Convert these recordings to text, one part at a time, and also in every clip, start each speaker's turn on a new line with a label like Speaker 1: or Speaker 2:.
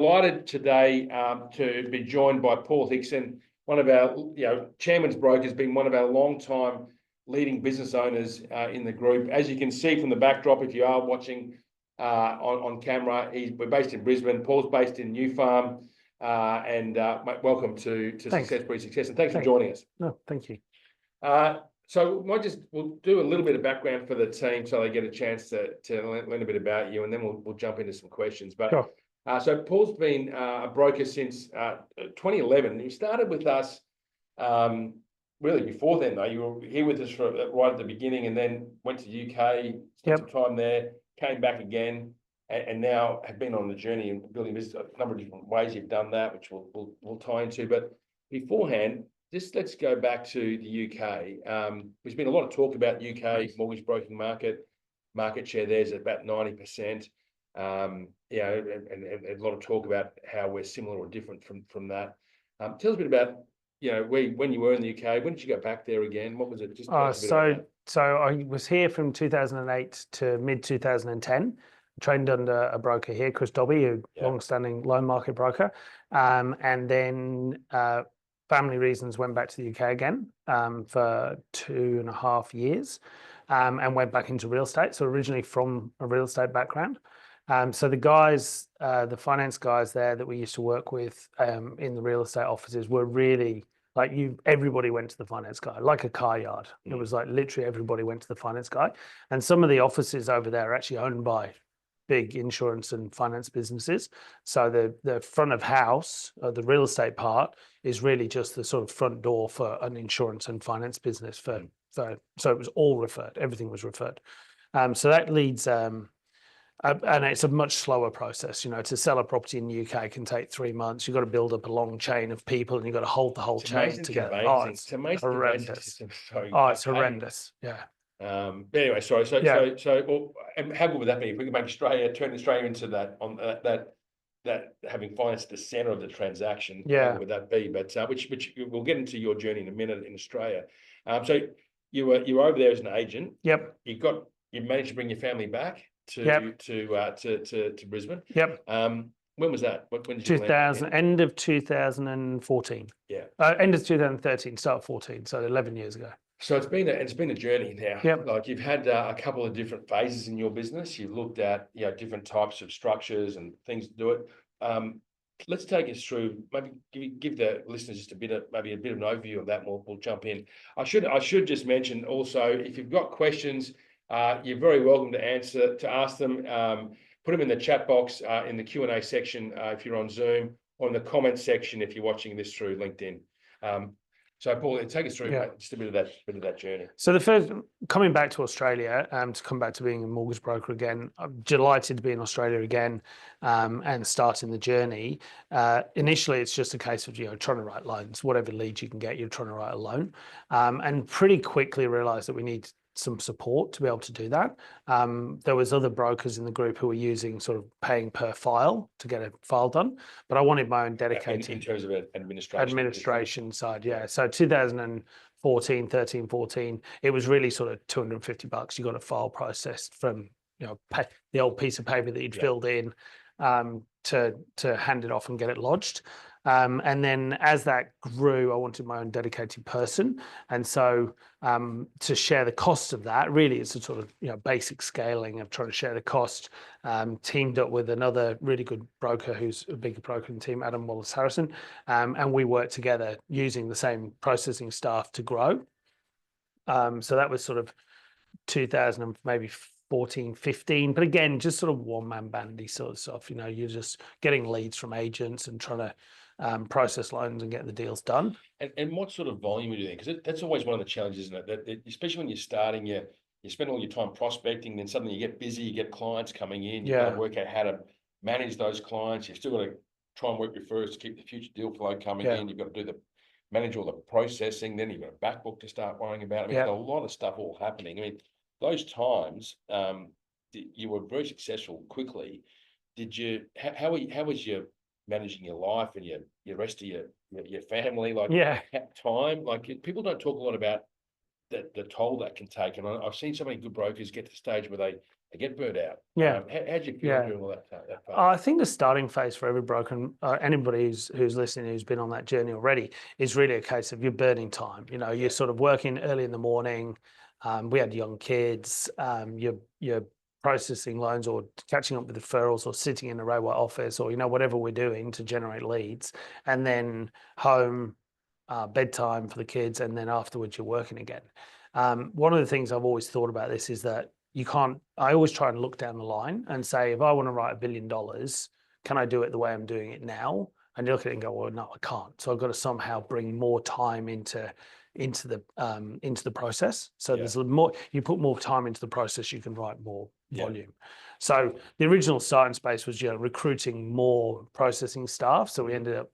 Speaker 1: Delighted today to be joined by Paul Hixon, one of our chairman's brokers, been one of our long-time leading business owners in the group. As you can see from the backdrop, if you are watching on camera, we're based in Brisbane. Paul's based in New Farm, and welcome to Success Breeds Success, and thanks for joining us.
Speaker 2: No, thank you.
Speaker 1: So we'll do a little bit of background for the team so they get a chance to learn a bit about you, and then we'll jump into some questions. But
Speaker 2: Sure.
Speaker 1: So Paul's been a broker since 2011. You started with us really before then, though. You were here with us right at the beginning, and then went to the UK, spent some time there, came back again, and now have been on the journey and building business. A number of different ways you've done that, which we'll tie into. But beforehand, just let's go back to the UK. There's been a lot of talk about UK mortgage broking market share. There's about 90%. And a lot of talk about how we're similar or different from that. Tell us a bit about, when you were in the UK. When did you go back there again? What was it? Just
Speaker 2: so I was here from 2008 to mid 2010. Trained under a broker here, Chris Dobby, a long-standing loan market broker, and then family reasons went back to the UK again for 2.5 years, and went back into real estate. So originally from a real estate background. So the guys, the finance guys there that we used to work with in the real estate offices were really like everybody went to the finance guy, like a car yard. It was like literally everybody went to the finance guy. And some of the offices over there are actually owned by big insurance and finance businesses. So the front of house, the real estate part, is really just the sort of front door for an insurance and finance business. So it was all referred. Everything was referred. So that leads. And it's a much slower process. To sell a property in the UK can take 3 months. You've got to build up a long chain of people, and you've got to hold the whole chain together.
Speaker 1: It's amazing.
Speaker 2: Horrendous. It's horrendous. Yeah.
Speaker 1: But anyway, sorry. So and how good would that be if we could make turn Australia into that having finance at the centre of the transaction?
Speaker 2: Yeah.
Speaker 1: How would that be? But which we'll get into your journey in a minute in Australia. So you were over there as an agent.
Speaker 2: Yep.
Speaker 1: You managed to bring your family back to Brisbane.
Speaker 2: Yep.
Speaker 1: When was that? When did you
Speaker 2: 2000, end of 2014.
Speaker 1: Yeah.
Speaker 2: End of 2013, start of 14. So 11 years ago.
Speaker 1: So it's been a journey now.
Speaker 2: Yep.
Speaker 1: Like you've had a couple of different phases in your business. You've looked at different types of structures and things to do it. Let's take us through. Maybe give the listeners just a bit of an overview of that. And we'll jump in. I should just mention also, if you've got questions, you're very welcome to ask them. Put them in the chat box in the Q&A section if you're on Zoom, or in the comments section if you're watching this through LinkedIn. So Paul, take us through just a bit of that journey.
Speaker 2: So the first, coming back to Australia, to come back to being a mortgage broker again, I'm delighted to be in Australia again, and starting the journey. Initially, it's just a case of trying to write loans. Whatever leads you can get, you're trying to write a loan, and pretty quickly realised that we need some support to be able to do that. There was other brokers in the group who were using sort of paying per file to get a file done, but I wanted my own dedicated
Speaker 1: in terms of
Speaker 2: administration side. Yeah. So 2014, 13, 14, it was really sort of $250. You got a file processed from the old piece of paper that you'd filled in to hand it off and get it lodged. And then as that grew, I wanted my own dedicated person. And so to share the cost of that, really it's a sort of basic scaling of trying to share the cost. Teamed up with another really good broker who's a bigger broker in the team, Adam Wallace Harrison. And we worked together using the same processing staff to grow. So that was sort of 2000 and maybe 14, 15, but again, just sort of one-man bandy sort of stuff. You're just getting leads from agents and trying to process loans and get the deals done.
Speaker 1: And what sort of volume are you doing? Because that's always one of the challenges, isn't it? That especially when you're starting, you spend all your time prospecting, then suddenly you get busy, you get clients coming in, you've got to work out how to manage those clients. You've still got to try and work referrals to keep the future deal flow coming in. You've got to manage all the processing, then you've got a back book to start worrying about. I mean, there's a lot of stuff all happening. I mean, those times, you were very successful quickly. How was your managing your life and your rest of your family, time? Like people don't talk a lot about the toll that can take. And I've seen so many good brokers get to the stage where they get burnt out.
Speaker 2: Yeah.
Speaker 1: How'd you feel
Speaker 2: Yeah.
Speaker 1: during all that phase?
Speaker 2: I think the starting phase for every broker, and anybody who's listening who's been on that journey already, is really a case of you're burning time. You know, you're sort of working early in the morning. We had young kids. You're processing loans or catching up with referrals or sitting in the railway office or, you know, whatever we're doing to generate leads, and then home, bedtime for the kids, and then afterwards you're working again. One of the things I've always thought about this is that you can't, I always try and look down the line and say, if I want to write $1 billion, can I do it the way I'm doing it now? And you look at it and go, well, no, I can't. So I've got to somehow bring more time into the process. So there's more, you put more time into the process, you can write more volume. So the original starting space was, recruiting more processing staff. So we ended up,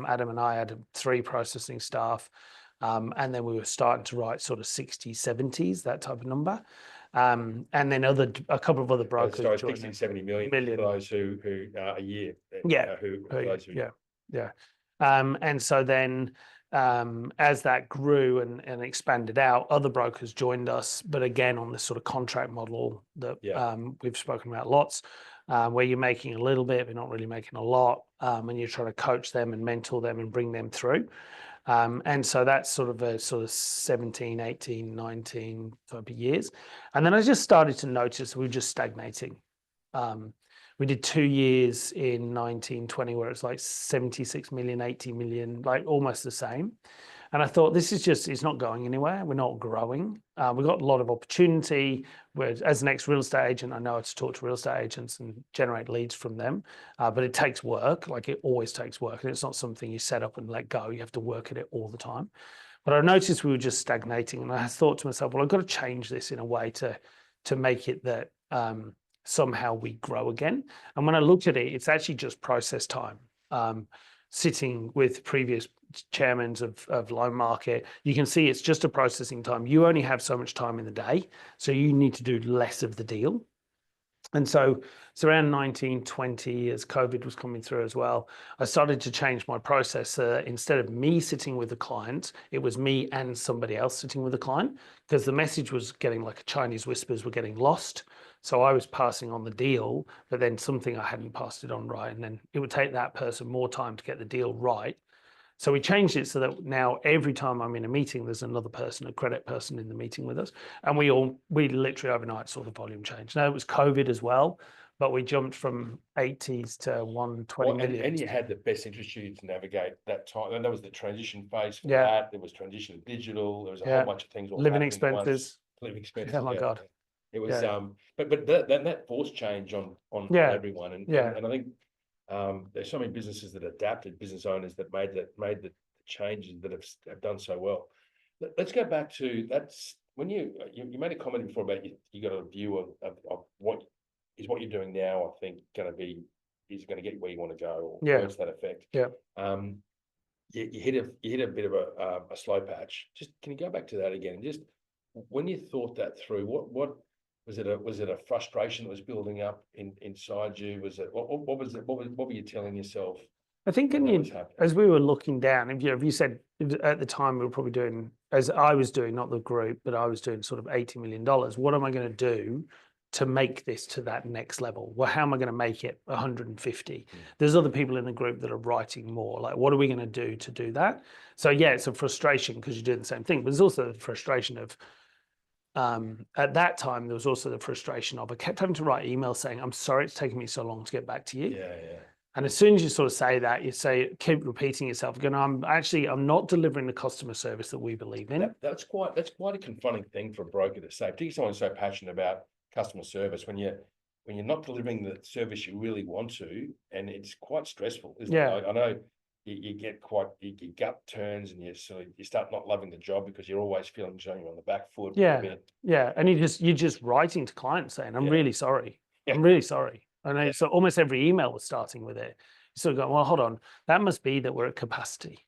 Speaker 2: Adam and I had 3 processing staff. And then we were starting to write sort of 60s, 70s, that type of number. And then a couple of other brokers.
Speaker 1: Sorry, 60, 70 million for those who a year.
Speaker 2: And so then as that grew and expanded out, other brokers joined us, but again on this sort of contract model that we've spoken about lots, where you're making a little bit, but not really making a lot, and you're trying to coach them and mentor them and bring them through. And so that's sort of 17, 18, 19 type of years. And then I just started to notice we were just stagnating. We did 2 years in 1920 where it's like 76 million, 80 million, like almost the same. And I thought, this is just, it's not going anywhere. We're not growing. We've got a lot of opportunity. As an ex-real estate agent, I know how to talk to real estate agents and generate leads from them. But it takes work, like it always takes work. And it's not something you set up and let go. You have to work at it all the time. But I noticed we were just stagnating. And I thought to myself, well, I've got to change this in a way to make it that somehow we grow again. And when I looked at it, it's actually just process time. Sitting with previous chairmen of loan market, you can see it's just a processing time. You only have so much time in the day, so you need to do less of the deal. And so it's around 1920, as COVID was coming through as well, I started to change my process. Instead of me sitting with the client, it was me and somebody else sitting with the client, because the message was getting like Chinese whispers were getting lost. So I was passing on the deal, but then something I hadn't passed it on right. And then it would take that person more time to get the deal right. So we changed it so that now every time I'm in a meeting, there's another person, a credit person in the meeting with us. And we literally overnight saw the volume change. Now it was COVID as well, but we jumped from 80s to 120 million.
Speaker 1: And you had the best interest you to navigate that time. And that was the transition phase for that. There was transition to digital. There was a whole bunch of things.
Speaker 2: Living expenses.
Speaker 1: Living expenses.
Speaker 2: Oh my God.
Speaker 1: It was, but that forced change on everyone. And I think, there's so many businesses that adapted, business owners that made the changes that have done so well. Let's go back to that's when you made a comment before about you got a view of what you're doing now. I think going to get where you want to go, or words to that effect. You hit a bit of a slow patch. Just can you go back to that again? Just when you thought that through, what was it a frustration that was building up inside you? Was it what was it? What were you telling yourself?
Speaker 2: I think as we were looking down, if you said at the time we were probably doing, as I was doing, not the group, but I was doing sort of $80 million. What am I going to do to make this to that next level? Well, how am I going to make it 150? There's other people in the group that are writing more. Like, what are we going to do that? So it's a frustration because you're doing the same thing, but there's also the frustration of, at that time, there was also the frustration of I kept having to write emails saying, I'm sorry it's taking me so long to get back to you. And as soon as you sort of say that, you keep repeating yourself, going, I'm not delivering the customer service that we believe in.
Speaker 1: That's quite a confronting thing for a broker to say, particularly someone so passionate about customer service, when you're not delivering the service you really want to, and it's quite stressful, isn't it? I know you get your gut turns, and you start not loving the job because you're always feeling you're on the back foot.
Speaker 2: And you're just writing to clients saying, I'm really sorry. I'm really sorry. And so almost every email was starting with it. You sort of go, well, hold on, that must be that we're at capacity.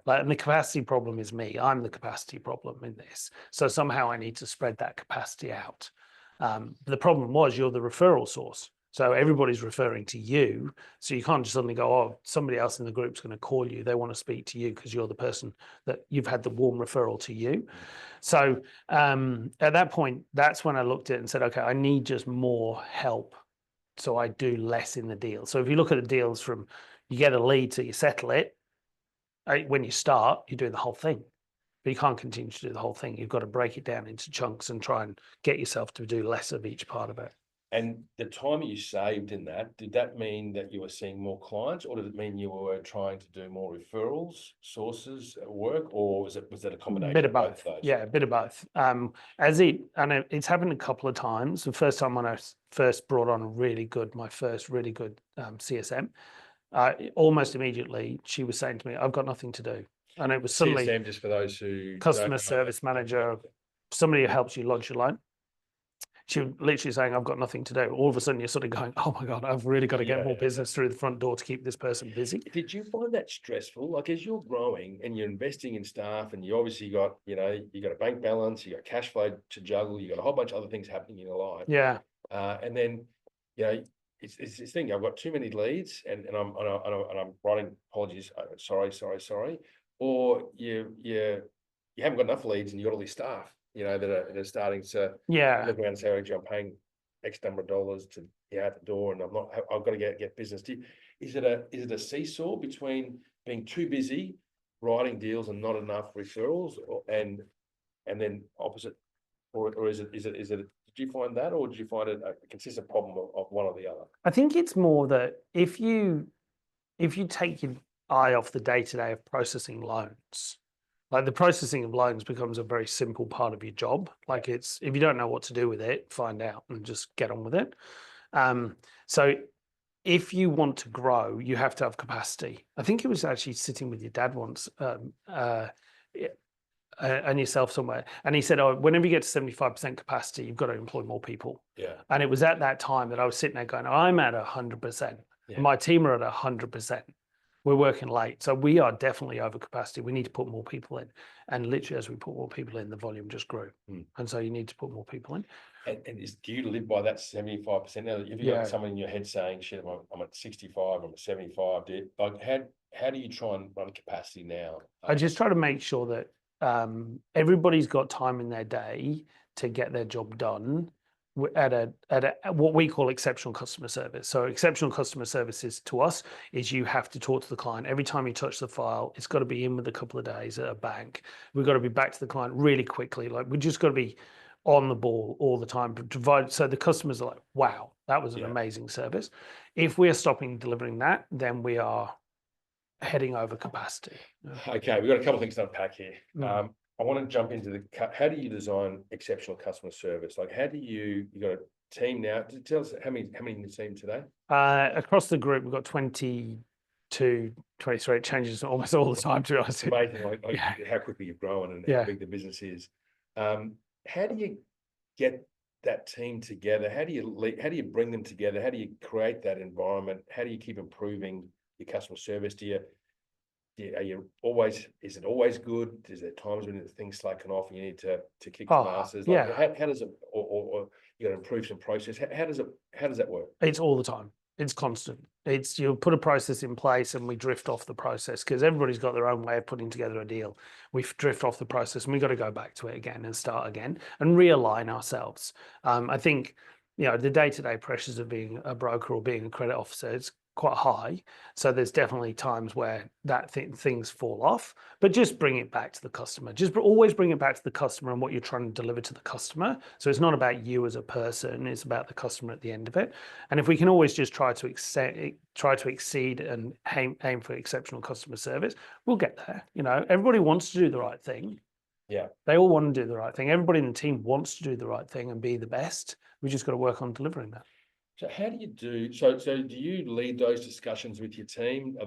Speaker 2: And the capacity problem is me. I'm the capacity problem in this. So somehow I need to spread that capacity out. The problem was you're the referral source. So everybody's referring to you. So you can't just suddenly go, oh, somebody else in the group's going to call you. They want to speak to you because you're the person that you've had the warm referral to you. So at that point, that's when I looked at it and said, okay, I need just more help. So I do less in the deal. So if you look at the deals from you get a lead till you settle it, when you start, you're doing the whole thing. But you can't continue to do the whole thing. You've got to break it down into chunks and try and get yourself to do less of each part of it.
Speaker 1: And the time you saved in that, did that mean that you were seeing more clients, or did it mean you were trying to do more referrals, sources, work, or was that a combination
Speaker 2: Bit of
Speaker 1: of both
Speaker 2: both.
Speaker 1: of those?
Speaker 2: Yeah, a bit of both. It's happened a couple of times. The first time when I first brought on my first really good CSM, almost immediately she was saying to me, "I've got nothing to do," and it was suddenly
Speaker 1: CSM, just for those who
Speaker 2: customer service manager, somebody who helps you lodge your loan. She was literally saying, I've got nothing to do. All of a sudden, you're sort of going, oh my God, I've really got to get more business through the front door to keep this person busy.
Speaker 1: Did you find that stressful? Like, as you're growing and you're investing in staff, and you obviously got, you got a bank balance, you got cash flow to juggle, you got a whole bunch of other things happening in your life.
Speaker 2: Yeah.
Speaker 1: And then, it's this thing. I've got too many leads, and I'm writing apologies. Sorry. Or you haven't got enough leads, and you got all these staff, that are starting to look around and say, "Oh, I'm paying X number of dollars to out the door, and I've got to get business." Is it a seesaw between being too busy writing deals and not enough referrals, and then opposite, or is it? Did you find that, or did you find it a consistent problem of one or the other?
Speaker 2: I think it's more that if you take your eye off the day-to-day of processing loans, like the processing of loans becomes a very simple part of your job. Like if you don't know what to do with it, find out and just get on with it. So if you want to grow, you have to have capacity. I think it was actually sitting with your dad once, and yourself somewhere, and he said, "Oh, whenever you get to 75% capacity, you've got to employ more people."
Speaker 1: Yeah.
Speaker 2: And it was at that time that I was sitting there going, "I'm at 100%. My team are at 100%. We're working late, so we are definitely over capacity. We need to put more people in." And literally, as we put more people in, the volume just grew. And so you need to put more people in.
Speaker 1: And do you live by that 75% now? If you got someone in your head saying, "Shit, I'm at 65, I'm at 75," how do you try and run capacity now?
Speaker 2: I just try to make sure that everybody's got time in their day to get their job done at what we call exceptional customer service. So exceptional customer services to us is you have to talk to the client every time you touch the file. It's got to be in with a couple of days at a bank. We've got to be back to the client really quickly. Like, we just got to be on the ball all the time, so the customers are like, wow, that was an amazing service. If we're stopping delivering that, then we are heading over capacity.
Speaker 1: Okay, we've got a couple of things to unpack here. I want to jump into how do you design exceptional customer service? Like, how do you got a team now? Tell us how many in the team today?
Speaker 2: Across the group, we've got 22, 23. It changes almost all the time, to be honest.
Speaker 1: Amazing, how quickly you've grown and how big the business is. How do you get that team together? How do you bring them together? How do you create that environment? How do you keep improving your customer service? Is it always good? Is there times when things slacken off and you need to kick some asses? Like, how does it, or you got to improve some process? How does that work?
Speaker 2: It's all the time. It's constant. It's, you put a process in place and we drift off the process because everybody's got their own way of putting together a deal. We drift off the process and we've got to go back to it again and start again and realign ourselves. I think, the day-to-day pressures of being a broker or being a credit officer, it's quite high. So there's definitely times where things fall off, but just bring it back to the customer. Just always bring it back to the customer and what you're trying to deliver to the customer. So it's not about you as a person, it's about the customer at the end of it. And if we can always just try to exceed and aim for exceptional customer service, we'll get there. Everybody wants to do the right thing.
Speaker 1: Yeah.
Speaker 2: They all want to do the right thing. Everybody in the team wants to do the right thing and be the best. We just got to work on delivering that.
Speaker 1: So how do you do? So do you lead those discussions with your team?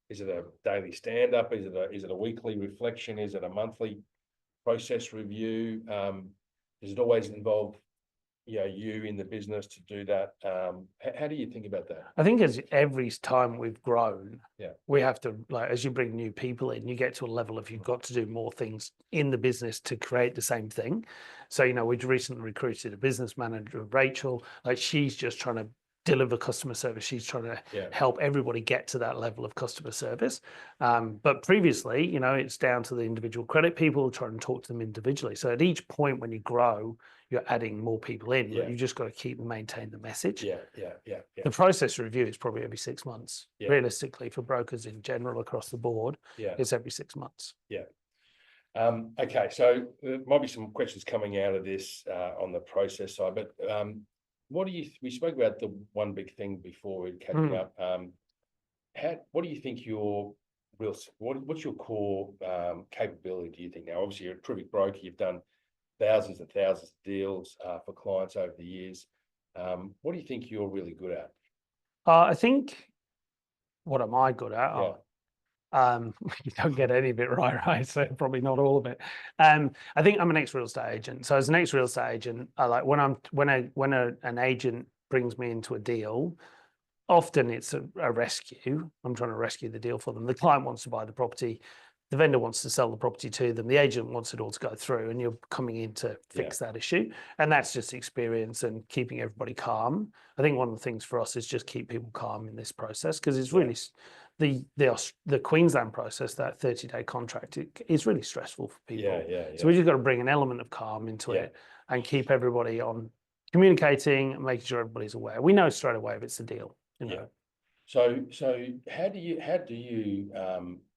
Speaker 1: Is it a daily stand-up? Is it a weekly reflection? Is it a monthly process review? Does it always involve you in the business to do that? How do you think about that?
Speaker 2: I think as every time we've grown,
Speaker 1: yeah,
Speaker 2: we have to, like, as you bring new people in, you get to a level of you've got to do more things in the business to create the same thing. So, we've recently recruited a business manager, Rachel. Like, she's just trying to deliver customer service. She's trying to
Speaker 1: Yeah.
Speaker 2: help everybody get to that level of customer service. But previously, it's down to the individual credit people, trying to talk to them individually. So at each point when you grow, you're adding more people in, but you just got to keep and maintain the message.
Speaker 1: Yeah.
Speaker 2: The process review is probably every 6 months.
Speaker 1: Yeah.
Speaker 2: Realistically, for brokers in general across the board, it's every 6 months.
Speaker 1: Yeah. Okay, so there might be some questions coming out of this on the process side, but we spoke about the one big thing before we're catching up. What do you think what's your core capability, do you think? Now, obviously, you're a terrific broker. You've done thousands and thousands of deals for clients over the years. What do you think you're really good at?
Speaker 2: I think, what am I good at?
Speaker 1: Yeah.
Speaker 2: You don't get any of it right? So probably not all of it. I think I'm an ex-real estate agent. So as an ex-real estate agent, I like when an agent brings me into a deal, often it's a rescue. I'm trying to rescue the deal for them. The client wants to buy the property. The vendor wants to sell the property to them. The agent wants it all to go through, and you're coming in to fix that issue. And that's just experience and keeping everybody calm. I think one of the things for us is just keep people calm in this process, because it's really the Queensland process, that 30-day contract, is really stressful for people. So we just got to bring an element of calm into it and keep everybody on communicating and making sure everybody's aware. We know straight away if it's a deal.
Speaker 1: So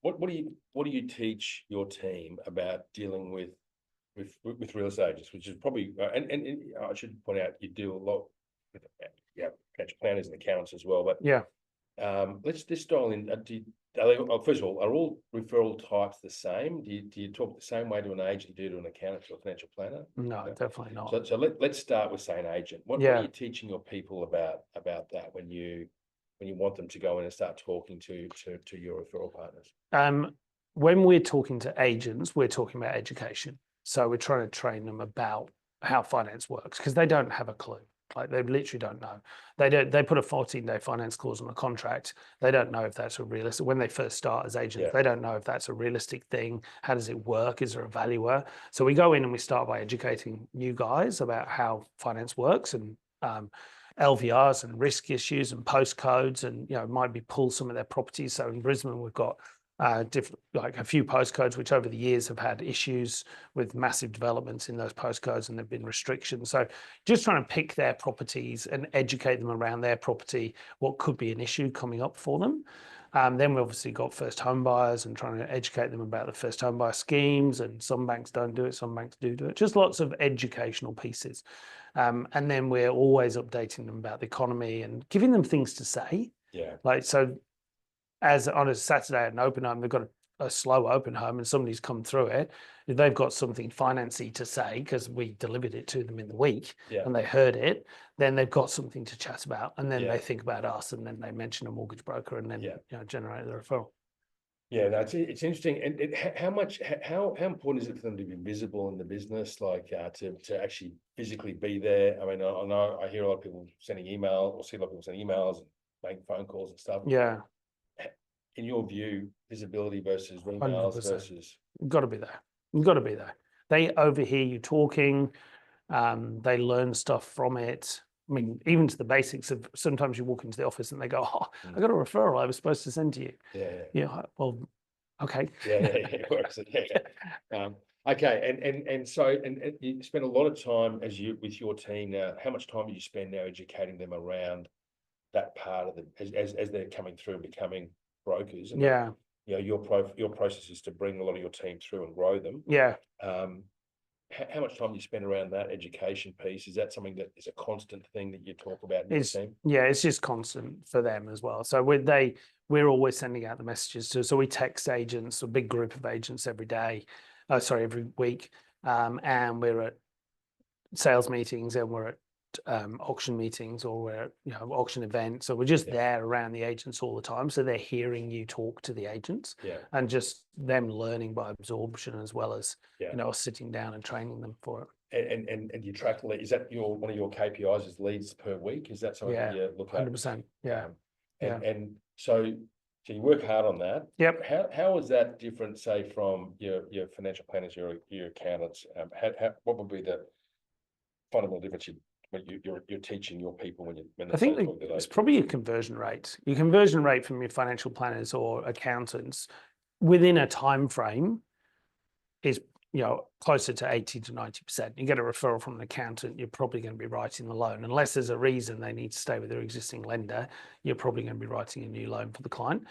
Speaker 1: what do you teach your team about dealing with real estate agents, which is probably and I should point out, you do a lot with financial planners and accountants as well, but let's dial in. First of all, are all referral types the same? Do you talk the same way to an agent you do to an accountant or a financial planner?
Speaker 2: No, definitely not.
Speaker 1: So let's start with, say, an agent. What are you teaching your people about that when you want them to go in and start talking to your referral partners?
Speaker 2: When we're talking to agents, we're talking about education. So we're trying to train them about how finance works, because they don't have a clue. Like, they literally don't know. They put a 14-day finance clause on a contract. They don't know if that's a realistic, when they first start as agents, they don't know if that's a realistic thing. How does it work? Is there a valuer? So we go in and we start by educating new guys about how finance works, and LVRs and risk issues and postcodes, and might be pull some of their properties. So in Brisbane, we've got like a few postcodes which over the years have had issues with massive developments in those postcodes, and there've been restrictions. So just trying to pick their properties and educate them around their property, what could be an issue coming up for them. Then we obviously got first home buyers and trying to educate them about the first home buyer schemes, and some banks don't do it, some banks do it. Just lots of educational pieces. And then we're always updating them about the economy and giving them things to say. Like, so as on a Saturday at an open home, they've got a slow open home and somebody's come through it, if they've got something financy to say, because we delivered it to them in the week and they heard it, then they've got something to chat about, and then they think about us, and then they mention a mortgage broker, and then generate the referral. Yeah,
Speaker 1: no, it's interesting. And how important is it for them to be visible in the business, like to actually physically be there? I mean, I know I hear a lot of people sending emails, or see a lot of people sending emails and making phone calls and stuff. In your view, visibility versus emails
Speaker 2: 100%.
Speaker 1: versus...
Speaker 2: You've got to be there. You've got to be there. They overhear you talking. They learn stuff from it. I mean, even to the basics of, sometimes you walk into the office and they go, "Oh, I got a referral I was supposed to send to you." Well, okay.
Speaker 1: Okay, and so you spend a lot of time with your team now. How much time do you spend now educating them around that part of as they're coming through and becoming brokers? And your process is to bring a lot of your team through and grow them. How much time do you spend around that education piece? Is that something that is a constant thing that you talk about in your team?
Speaker 2: Yeah, it's just constant for them as well. So we're always sending out the messages so we text agents, a big group of agents every week, and we're at sales meetings, and we're at auction meetings, or we're at auction events. So we're just there around the agents all the time, so they're hearing you talk to the agents, and just them learning by absorption, as well as us sitting down and training them for it.
Speaker 1: And you track leads. Is that one of your KPIs, is leads per week? Is that something that you look at?
Speaker 2: 100%.
Speaker 1: And so you work hard on that. How is that different, say, from your financial planners, your accountants? What would be the fundamental difference when you're teaching your people when
Speaker 2: I think it's probably your conversion rate. Your conversion rate from your financial planners or accountants within a time frame is, you know, closer to 80 to 90%. You get a referral from an accountant, you're probably going to be writing the loan. Unless there's a reason they need to stay with their existing lender, you're probably going to be writing a new loan for the client.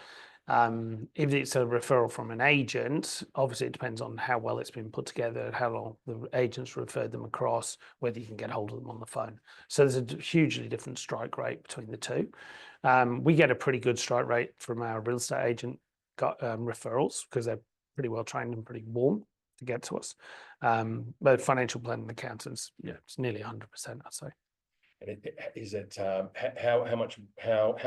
Speaker 2: If it's a referral from an agent, obviously it depends on how well it's been put together, how long the agents referred them across, whether you can get hold of them on the phone. So there's a hugely different strike rate between the two. We get a pretty good strike rate from our real estate agent referrals because they're pretty well trained and pretty warm to get to us. But financial planning accountants, yeah, it's nearly 100%, I'd say.
Speaker 1: And is it how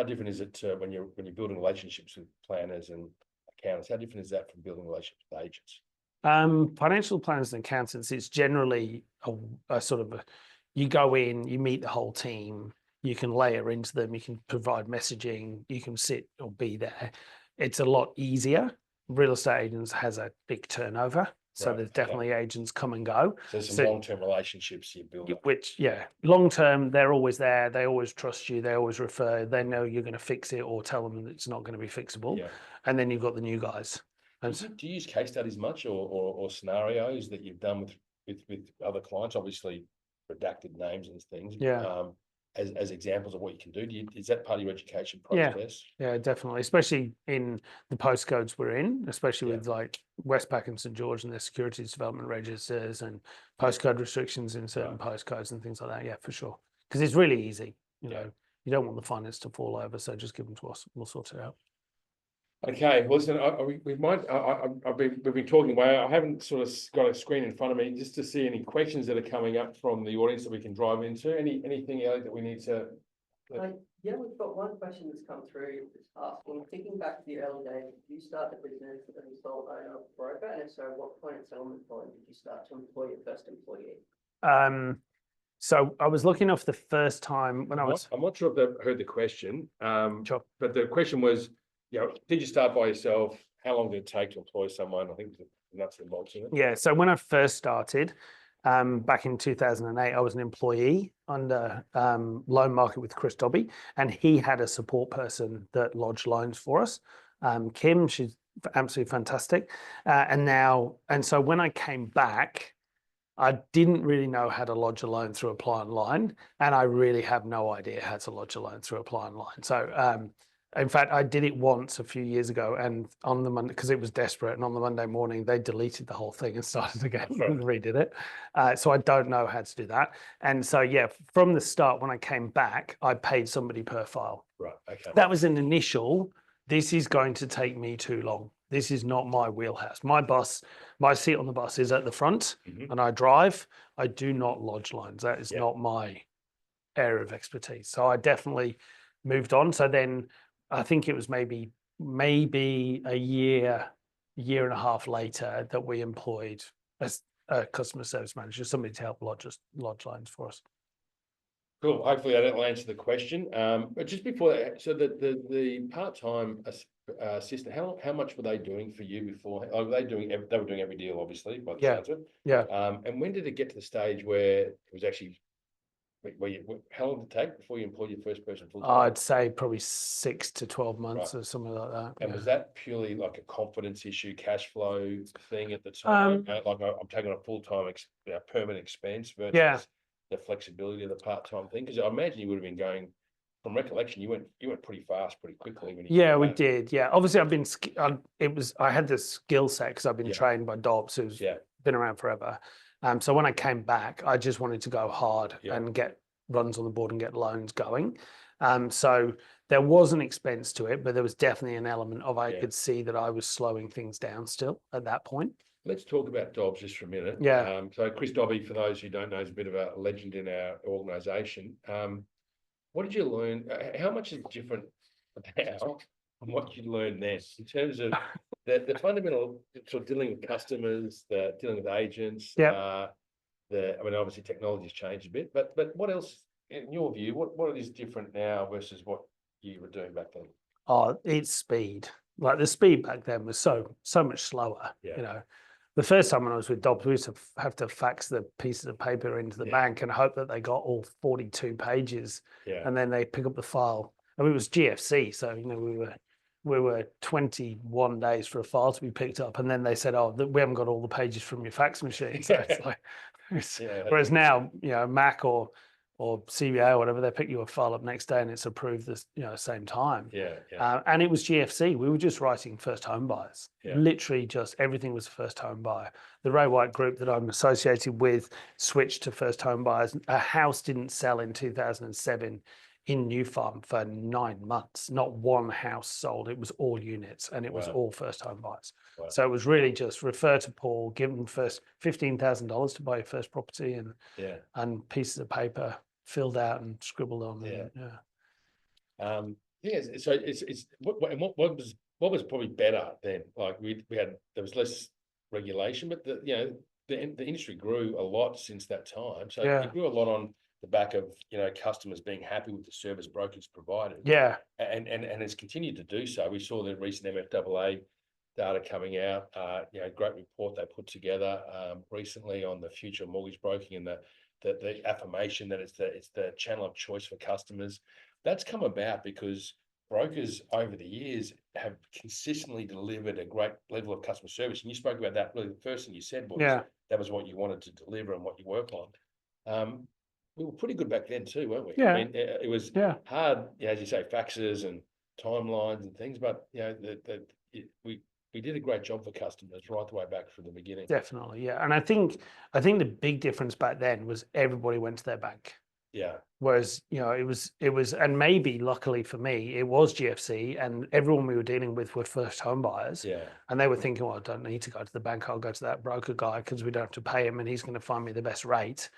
Speaker 1: different is it when you're building relationships with planners and accountants? How different is that from building relationships with agents?
Speaker 2: Financial planners and accountants, it's generally a sort of you go in, you meet the whole team, you can layer into them, you can provide messaging, you can sit or be there. It's a lot easier. Real estate agents has a big turnover. So
Speaker 1: Right,
Speaker 2: there's definitely agents come and go.
Speaker 1: So there's some long-term relationships you build up.
Speaker 2: Which, yeah, long-term, they're always there. They always trust you. They always refer. They know you're going to fix it or tell them that it's not going to be fixable.
Speaker 1: Yeah.
Speaker 2: And then you've got the new guys.
Speaker 1: Do you use case studies much or scenarios that you've done with other clients? Obviously, redacted names and things.
Speaker 2: Yeah.
Speaker 1: As examples of what you can do. Is that part of your education process?
Speaker 2: Yeah, definitely. Especially in the postcodes we're in, especially with like Westpac and St. George and their securities development registers and postcode restrictions in certain postcodes and things like that. Yeah, for sure. Because it's really easy. You know, you don't want the finance to fall over, so just give them to us. We'll sort it out.
Speaker 1: Okay, well, listen, we've been talking away. I haven't sort of got a screen in front of me just to see any questions that are coming up from the audience that we can drive into. Anything, Elliot, that we need to?
Speaker 3: Yeah, we've got one question that's come through that's asking, thinking back to the early days, did you start the business as a sole owner of broker? And if so, what point at settlement point did you start to employ your first employee?
Speaker 2: So I was lucky enough the first time when I'm
Speaker 1: not sure if they've heard the question.
Speaker 2: Sure.
Speaker 1: But the question was, you know, did you start by yourself? How long did it take to employ someone? I think the nuts and bolts in it.
Speaker 2: Yeah. So when I first started, back in 2008, I was an employee under loan market with Chris Dobby, and he had a support person that lodged loans for us. Kim, she's absolutely fantastic. And so when I came back, I didn't really know how to lodge a loan through Apply Online, and I really have no idea how to lodge a loan through Apply Online. So in fact, I did it once a few years ago, and on the Monday, because it was desperate, and on the Monday morning, they deleted the whole thing and started again and redid it. So I don't know how to do that. And so, yeah, from the start, when I came back, I paid somebody per file.
Speaker 1: Right, okay.
Speaker 2: That was an initial, this is going to take me too long. This is not my wheelhouse. My seat on the bus is at the front, and I drive. I do not lodge loans. That is not my area of expertise. So I definitely moved on. So then, I think it was maybe a year and a half later that we employed a customer service manager, somebody to help lodge lines for us.
Speaker 1: Cool. Hopefully that'll answer the question. But just before that, so the part-time assistant, how much were they doing for you before? Oh, they were doing every deal, obviously, by the sounds of it.
Speaker 2: Yeah.
Speaker 1: And when did it get to the stage where it was actually? How long did it take before you employed your first person full time?
Speaker 2: I'd say probably 6 to 12 months or something like that.
Speaker 1: And was that purely like a confidence issue, cash flow thing at the time? Like I'm taking a full-time permanent expense versus the flexibility of the part-time thing? Because I imagine you would have been going, from recollection, you went pretty fast, pretty quickly.
Speaker 2: We did. Yeah, obviously I had this skill set because I've been trained by Dobbs, who's been around forever. So when I came back, I just wanted to go hard and get runs on the board and get loans going. So there was an expense to it, but there was definitely an element of I could see that I was slowing things down still at that point.
Speaker 1: Let's talk about Dobbs just for a minute.
Speaker 2: Yeah.
Speaker 1: So Chris Dobby, for those who don't know, is a bit of a legend in our organisation. What did you learn? How much is different now from what you learned then in terms of the fundamental sort of dealing with customers, dealing with agents? I mean, obviously technology's changed a bit, but what else, in your view, what is different now versus what you were doing back then?
Speaker 2: Oh, it's speed. Like the speed back then was so much slower. You know, the first time when I was with Dobbs, we used to have to fax the pieces of paper into the bank and hope that they got all 42 pages, and then they pick up the file. I mean, it was GFC, so we were 21 days for a file to be picked up, and then they said, "Oh, we haven't got all the pages from your fax machine." So it's like, whereas now, Mac or CBA or whatever, they pick your file up next day and it's approved this, same time. And it was GFC. We were just writing first home buyers. Literally just everything was first home buyer. The Ray White group that I'm associated with switched to first home buyers. A house didn't sell in 2007 in New Farm for 9 months. Not one house sold. It was all units and it was all first home buyers. So it was really just refer to Paul, give them first $15,000 to buy your first property and pieces of paper filled out and scribbled on.
Speaker 1: So it's what was probably better then? Like there was less regulation, but the industry grew a lot since that time. So it grew a lot on the back of customers being happy with the service brokers provided. And it's continued to do so. We saw the recent MFAA data coming out. Great report they put together recently on the future of mortgage broking and the affirmation that it's the channel of choice for customers. That's come about because brokers over the years have consistently delivered a great level of customer service. And you spoke about that. Really, the first thing you said was that was what you wanted to deliver and what you work on. We were pretty good back then too, weren't we? I mean, it was hard, as you say, faxes and timelines and things, but we did a great job for customers right the way back from the beginning.
Speaker 2: Definitely, yeah. And I think the big difference back then was everybody went to their bank. Whereas, it was, and maybe luckily for me, it was GFC and everyone we were dealing with were first home buyers. And they were thinking, well, I don't need to go to the bank. I'll go to that broker guy because we don't have to pay him and he's going to find me the best rate.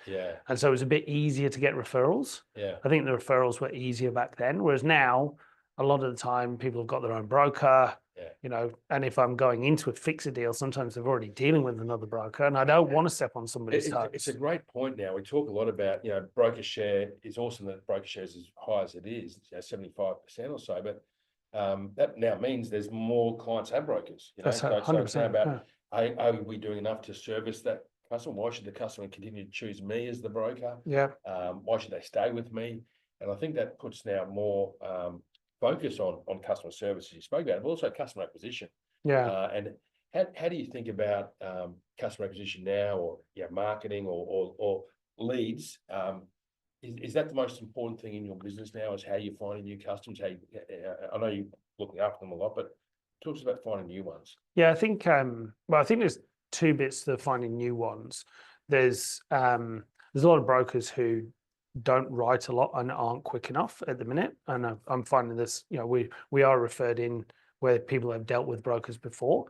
Speaker 2: And so it was a bit easier to get referrals. I think the referrals were easier back then. Whereas now, a lot of the time people have got their own broker. And if I'm going into a fixer deal, sometimes they're already dealing with another broker and I don't want to step on somebody's toes.
Speaker 1: It's a great point now. We talk a lot about, broker share. It's awesome that broker share is as high as it is, 75% or so, but that now means there's more clients have brokers.
Speaker 2: That's 100%.
Speaker 1: So it's now about, are we doing enough to service that customer? Why should the customer continue to choose me as the broker? Why should they stay with me? And I think that puts now more focus on customer services you spoke about, but also customer acquisition. And how do you think about customer acquisition now, or marketing or leads? Is that the most important thing in your business now? Is how you're finding new customers? I know you're looking after them a lot, but talk to us about finding new ones.
Speaker 2: I think I think there's two bits to finding new ones. There's a lot of brokers who don't write a lot and aren't quick enough at the minute. And I'm finding this, we are referred in where people have dealt with brokers before.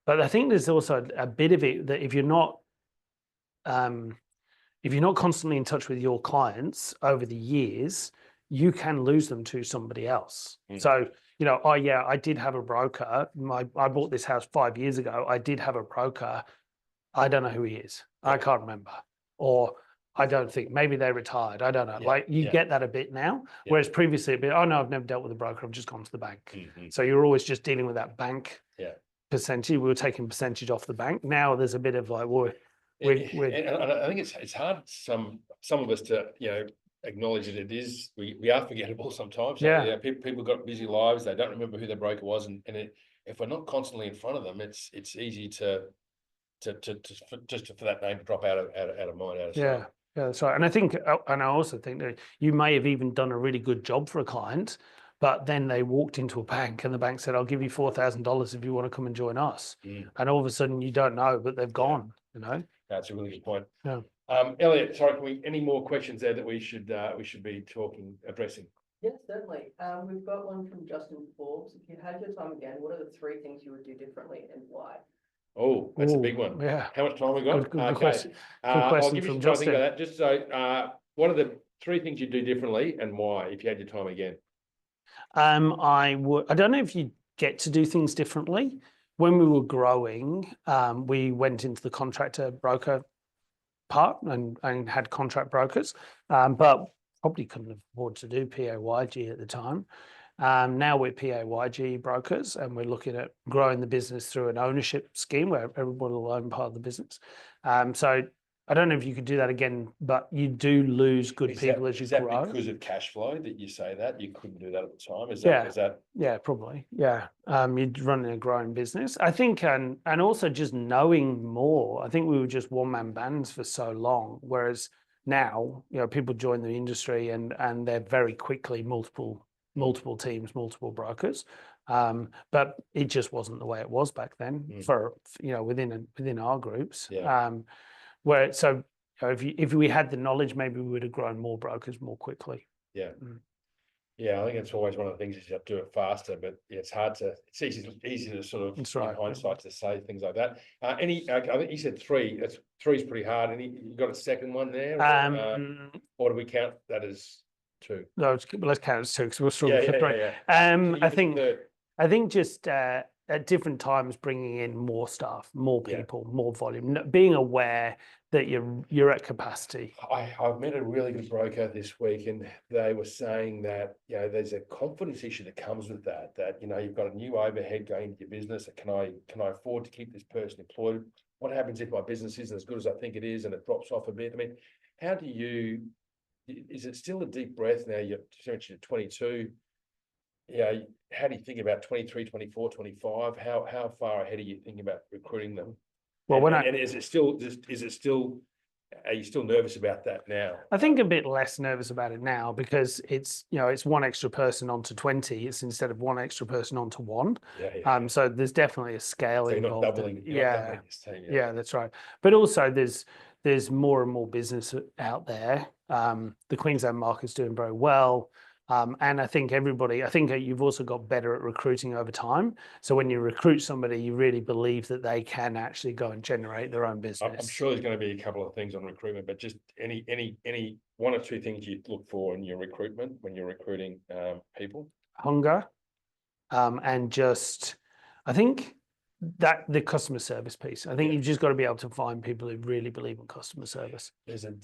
Speaker 2: But I think there's also a bit of it that if you're not constantly in touch with your clients over the years, you can lose them to somebody else. So, I did have a broker. I bought this house 5 years ago. I did have a broker. I don't know who he is. I can't remember. Or I don't think, maybe they retired. I don't know. Get that a bit now. Whereas previously it'd be, oh no, I've never dealt with a broker. I've just gone to the bank. So you're always just dealing with that bank percentage. We were taking percentage off the bank. Now there's a bit of like,
Speaker 1: and I think it's hard some of us to acknowledge that it is, we are forgettable sometimes. People got busy lives. They don't remember who their broker was, and if we're not constantly in front of them, it's easy to for that name to drop out of mind, out of sight.
Speaker 2: Yeah, that's right. And I think, and I also think that you may have even done a really good job for a client, but then they walked into a bank and the bank said, I'll give you $4,000 if you want to come and join us. And all of a sudden you don't know, but they've gone,
Speaker 1: That's a really good point. Elliot, sorry, any more questions there that we should be addressing?
Speaker 3: Yes, certainly. We've got one from Justin Forbes. If you had your time again, what are the 3 things you would do differently and why?
Speaker 1: Oh, that's a big one. How much time we got?
Speaker 2: Good question.
Speaker 1: I'll give you some time to think about that. Just so, what are the 3 things you'd do differently and why, if you had your time again?
Speaker 2: I don't know if you get to do things differently. When we were growing, we went into the contractor broker part and had contract brokers, but probably couldn't afford to do PAYG at the time. Now we're PAYG brokers, and we're looking at growing the business through an ownership scheme where everybody will own part of the business. So I don't know if you could do that again, but you do lose good people as you grow.
Speaker 1: Is that because of cash flow that you say that you couldn't do that at the time?
Speaker 2: Yeah, probably. Yeah. You're running a growing business, I think, and also just knowing more. I think we were just one-man bands for so long, whereas now, people join the industry and they're very quickly multiple teams, multiple brokers. But it just wasn't the way it was back then for within our groups.
Speaker 1: Yeah.
Speaker 2: If we had the knowledge, maybe we would have grown more brokers more quickly.
Speaker 1: Yeah. Yeah, I think it's always one of the things is you have to do it faster, but it's hard to. It's easy to sort of in hindsight to say things like that. I think you said 3. Three's pretty hard. You got a second one there, or do we count that as 2?
Speaker 2: No, let's count it as 2 because we're struggling for 3.
Speaker 1: Yeah.
Speaker 2: I think just at different times bringing in more staff, more people, more volume, being aware that you're at capacity.
Speaker 1: I've met a really good broker this week, and they were saying that there's a confidence issue that comes with that. That you've got a new overhead going into your business. Can I afford to keep this person employed? What happens if my business isn't as good as I think it is and it drops off a bit? I mean, how do you? Is it still a deep breath now? You're 22. How do you think about 23, 24, 25? How far ahead are you thinking about recruiting them? Well, is it still? Are you still nervous about that now?
Speaker 2: I think a bit less nervous about it now because it's one extra person onto 20. It's instead of one extra person onto 1.
Speaker 1: Yeah.
Speaker 2: So there's definitely a scale
Speaker 1: so
Speaker 2: involved.
Speaker 1: Not doubling this team,
Speaker 2: yeah, that's right. But also there's more and more business out there. The Queensland market's doing very well. And I think you've also got better at recruiting over time. So when you recruit somebody, you really believe that they can actually go and generate their own business.
Speaker 1: I'm sure there's going to be a couple of things on recruitment, but just any 1 or 2 things you look for in your recruitment when you're recruiting people.
Speaker 2: Hunger, and just, I think that the customer service piece. I think you've just got to be able to find people who really believe in customer service.
Speaker 1: There's a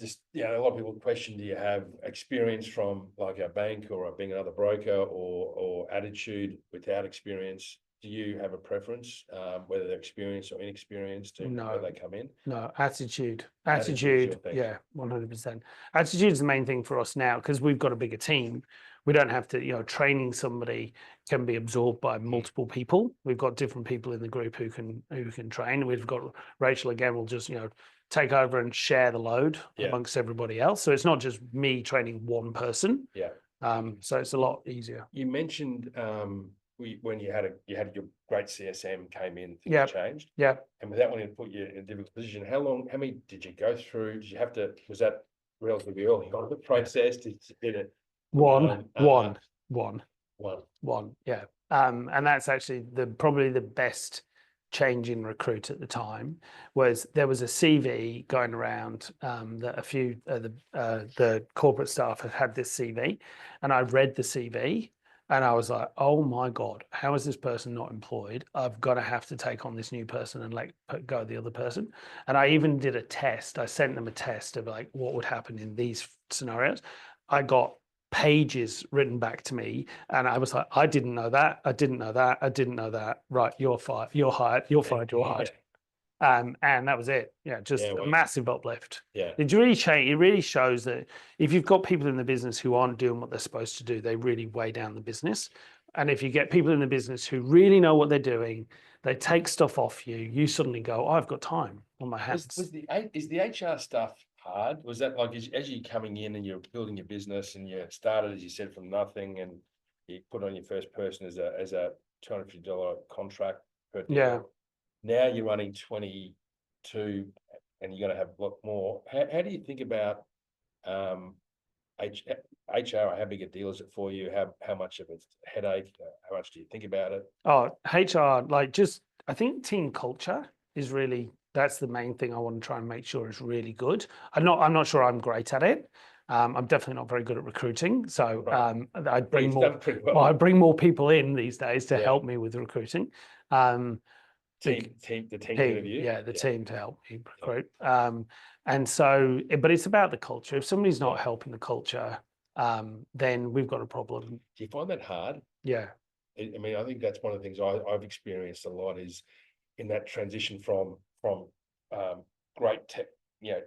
Speaker 1: lot of people question: do you have experience from like a bank or being another broker, or attitude without experience? Do you have a preference, whether they're experienced or inexperienced, where they come in?
Speaker 2: No, attitude. Yeah, 100%. Attitude is the main thing for us now because we've got a bigger team. We don't have to, training somebody can be absorbed by multiple people. We've got different people in the group who can train. We've got Rachel again will just, take over and share the load amongst everybody else. So it's not just me training one person.
Speaker 1: Yeah.
Speaker 2: So it's a lot easier.
Speaker 1: You mentioned when you had your great CSM came in, things changed.
Speaker 2: Yeah.
Speaker 1: And without wanting to put you in a difficult position, how many did you go through? Did you have to? Was that relatively early on the process? Did it?
Speaker 2: One. Yeah. And that's actually probably the best change in recruit at the time was there was a CV going around that a few the corporate staff had this CV, and I read the CV and I was like, oh my God, how is this person not employed? I've got to have to take on this new person and let go the other person. And I even did a test. I sent them a test of like what would happen in these scenarios. I got pages written back to me and I was like, I didn't know that. I didn't know that. I didn't know that. Right. You're fired. You're hired. You're fired. You're hired. And that was it. Yeah. Just a massive uplift.
Speaker 1: Yeah.
Speaker 2: It really changed. It really shows that if you've got people in the business who aren't doing what they're supposed to do, they really weigh down the business. And if you get people in the business who really know what they're doing, they take stuff off you, you suddenly go, oh, I've got time on my hands.
Speaker 1: Is the HR stuff hard? Was that like as you coming in and you're building your business and you started, as you said, from nothing and you put on your first person as a $250 contract per deal?
Speaker 2: Yeah.
Speaker 1: Now you're running 22 and you're going to have a lot more. How do you think about HR? How big a deal is it for you? How much of it's a headache? How much do you think about it?
Speaker 2: Oh, HR, I think team culture is really, that's the main thing I want to try and make sure is really good. I'm not sure I'm great at it. I'm definitely not very good at recruiting. So I bring more people in these days to help me with recruiting.
Speaker 1: The team interview.
Speaker 2: Yeah, the team to help me recruit. And so, but it's about the culture. If somebody's not helping the culture, then we've got a problem.
Speaker 1: Do you find that hard?
Speaker 2: Yeah.
Speaker 1: I mean, I think that's one of the things I've experienced a lot is in that transition from great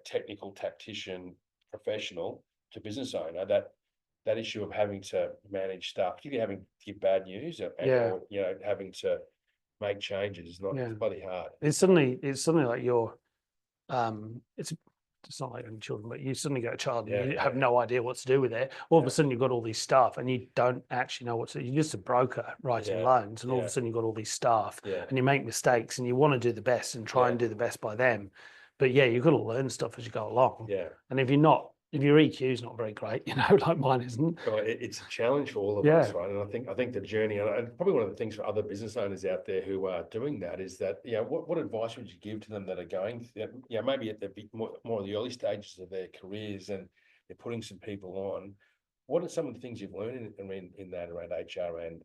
Speaker 1: technical tactician professional to business owner, that issue of having to manage stuff, particularly having to give bad news and
Speaker 2: Yeah.
Speaker 1: or, having to make changes is not,
Speaker 2: Yeah.
Speaker 1: it's bloody hard.
Speaker 2: It's suddenly like you're, it's not like having children, but you suddenly get a child and you have no idea what to do with it. All of a sudden you've got all these staff and you don't actually know what to do. You're just a broker writing loans, and all of a sudden you've got all these staff and you make mistakes and you want to do the best and try and do the best by them. But yeah, you've got to learn stuff as you go along.
Speaker 1: Yeah.
Speaker 2: And if your EQ is not very great, like mine isn't.
Speaker 1: Well, it's a challenge for all of us, right? And I think the journey, and probably one of the things for other business owners out there who are doing that is that, what advice would you give to them that are going, maybe at the more of the early stages of their careers and they're putting some people on. What are some of the things you've learned in that around HR and